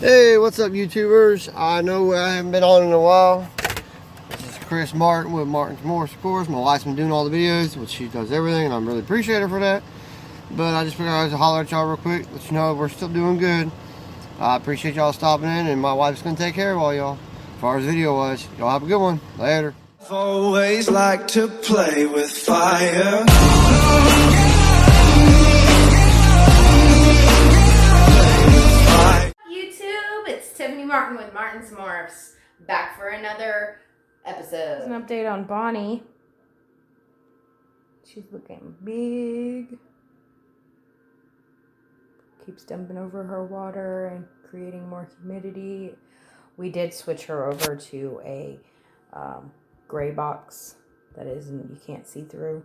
Hey, what's up, YouTubers? I know I haven't been on in a while. This is Chris Martin with Martin's Morse, of course. My wife's been doing all the videos, which she does everything, and I'm really appreciate her for that. But I just figured I'd holler at y'all real quick, let you know we're still doing good. I appreciate y'all stopping in, and my wife's gonna take care of all y'all. As far as the video was, y'all have a good one. Later. I've always liked to play with fire. YouTube, it's Tiffany Martin with Martin's Morphs, back for another episode. An update on Bonnie. She's looking big. Keeps dumping over her water and creating more humidity. We did switch her over to a gray box that you can't see through,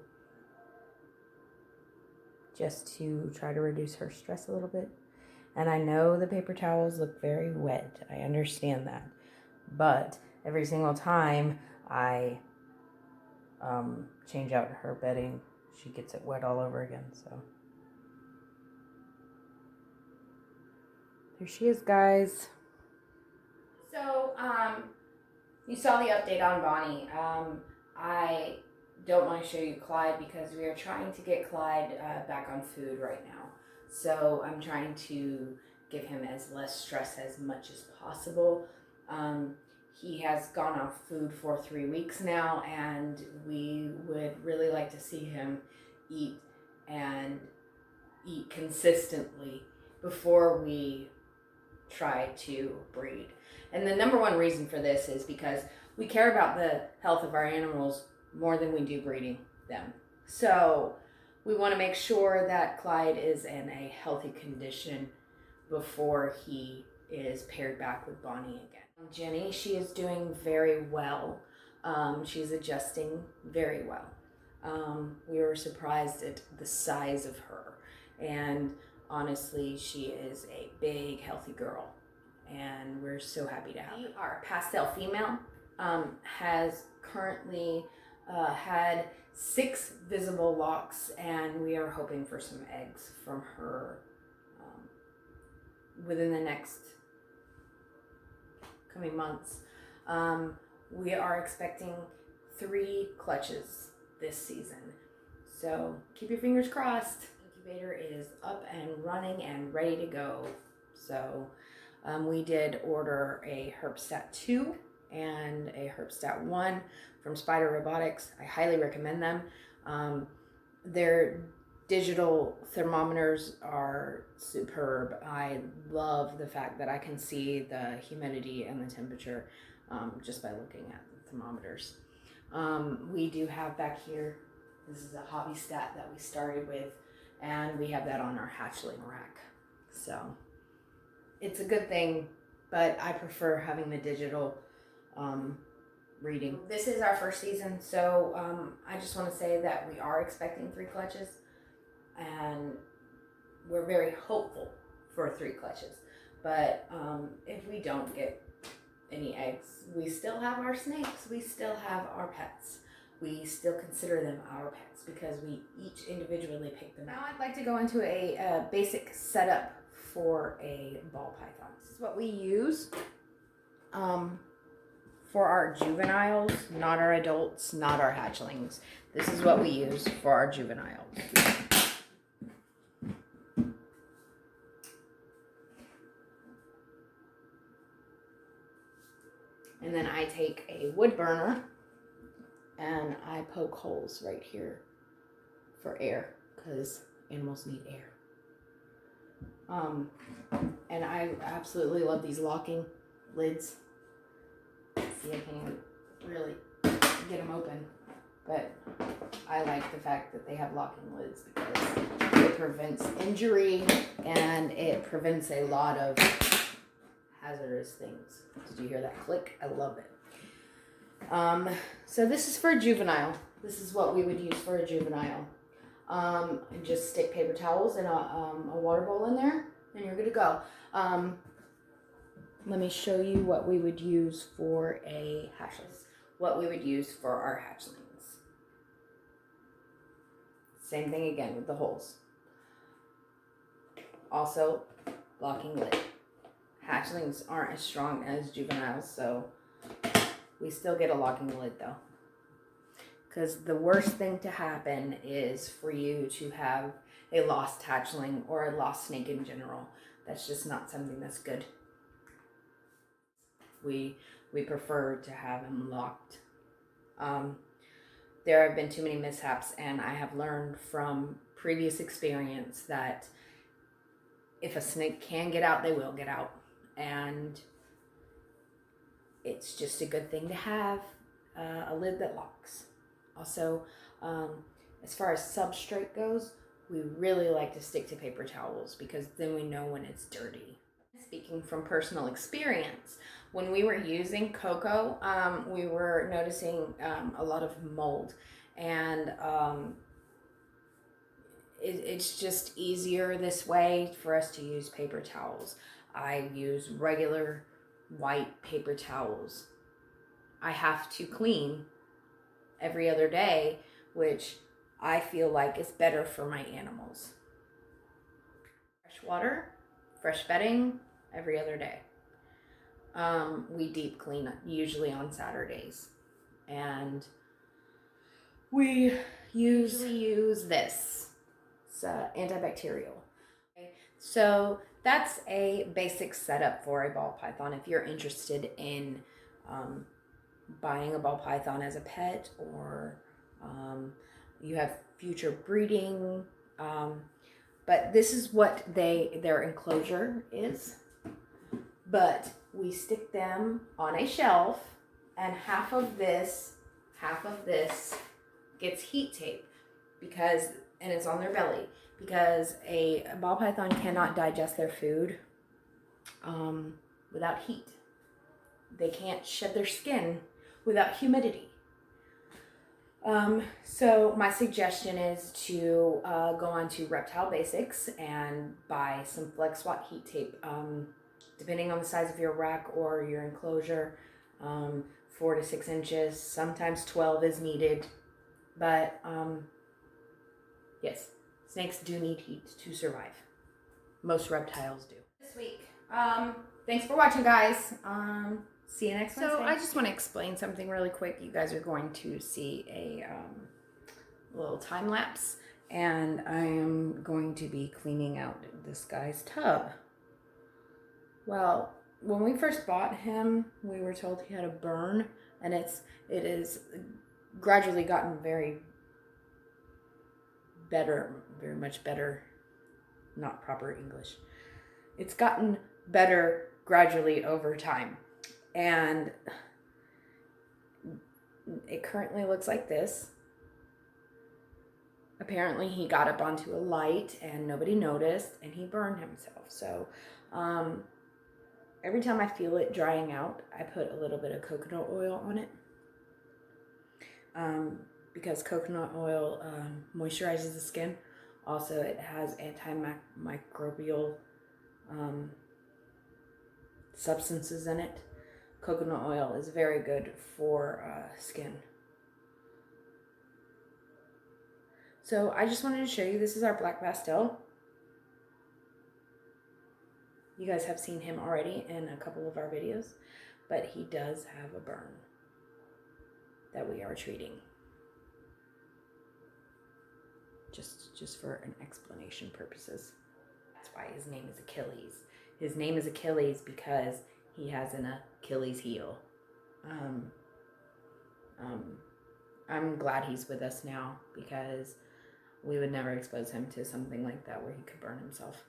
just to try to reduce her stress a little bit. And I know the paper towels look very wet. I understand that. But every single time I change out her bedding, she gets it wet all over again. So there she is, guys. So, you saw the update on Bonnie. I don't want to show you Clyde because we are trying to get Clyde back on food right now. So I'm trying to give him as less stress as much as possible. He has gone off food for 3 weeks now, and we would really like to see him eat consistently before we try to breed. And the number one reason for this is because we care about the health of our animals more than we do breeding them. So we want to make sure that Clyde is in a healthy condition before he is paired back with Bonnie again. Jenny, she is doing very well. She's adjusting very well. We were surprised at the size of her. And honestly, she is a big, healthy girl. And we're so happy to have her. Our pastel female has currently had 6 visible locks, and we are hoping for some eggs from her within the next coming months. We are expecting 3 clutches this season, so keep your fingers crossed. Incubator is up and running and ready to go. So we did order a Herpstat 2 and a Herpstat 1 from Spider Robotics. I highly recommend them. Their digital thermometers are superb. I love the fact that I can see the humidity and the temperature just by looking at the thermometers. We do have back here, this is a hobby stat that we started with, and we have that on our hatchling rack. So it's a good thing, but I prefer having the digital reading. This is our first season, so I just want to say that we are expecting 3 clutches, and we're very hopeful for 3 clutches. But if we don't get any eggs, we still have our snakes, we still have our pets. We still consider them our pets because we each individually pick them out. Now I'd like to go into a basic setup for a ball python. This is what we use for our juveniles, not our adults, not our hatchlings. This is what we use for our juveniles. And then I take a wood burner and I poke holes right here for air, because animals need air. And I absolutely love these locking lids. See, I can't even really get them open, but I like the fact that they have locking lids because it prevents injury and it prevents a lot of hazardous things. Did you hear that click? I love it. So this is for a juvenile. This is what we would use for a juvenile. And just stick paper towels and a water bowl in there, and you're good to go. Let me show you what we would use for a hatchling. What we would use for our hatchlings. Same thing again with the holes. Also, locking lid. hatchlings aren't as strong as juveniles, so we still get a locking lid though. Because the worst thing to happen is for you to have a lost hatchling or a lost snake in general. That's just not something that's good. We prefer to have them locked. There have been too many mishaps, and I have learned from previous experience that if a snake can get out, they will get out. And it's just a good thing to have a lid that locks. Also, as far as substrate goes, we really like to stick to paper towels because then we know when it's dirty. Speaking from personal experience, when we were using cocoa, we were noticing a lot of mold, and it's just easier this way for us to use paper towels. I use regular white paper towels. I have to clean every other day, which I feel like is better for my animals. Fresh water, fresh bedding, every other day. We deep clean usually on Saturdays, and we usually use this. It's antibacterial. Okay. So that's a basic setup for a ball python. If you're interested in buying a ball python as a pet, or you have future breeding, but this is what their enclosure is. But we stick them on a shelf, and half of this gets heat tape and it's on their belly, because a ball python cannot digest their food without heat. They can't shed their skin without humidity. So my suggestion is to go on to Reptile Basics and buy some Flex Watt heat tape. Depending on the size of your rack or your enclosure, 4 to 6 inches, sometimes 12 is needed. But yes, snakes do need heat to survive. Most reptiles do. This week, thanks for watching, guys. See you next Wednesday. So I just want to explain something really quick. You guys are going to see a little time lapse, and I am going to be cleaning out this guy's tub. Well, when we first bought him, we were told he had a burn, and it is gradually gotten very much better. Not proper English. It's gotten better gradually over time, and it currently looks like this. Apparently he got up onto a light and nobody noticed, and he burned himself. So every time I feel it drying out, I put a little bit of coconut oil on it, because coconut oil moisturizes the skin. Also, it has antimicrobial substances in it. Coconut oil is very good for skin. So I just wanted to show you, this is our black pastel. You guys have seen him already in a couple of our videos, but he does have a burn that we are treating. Just for an explanation purposes. That's why his name is Achilles. His name is Achilles because he has an Achilles heel. I'm glad he's with us now, because we would never expose him to something like that where he could burn himself.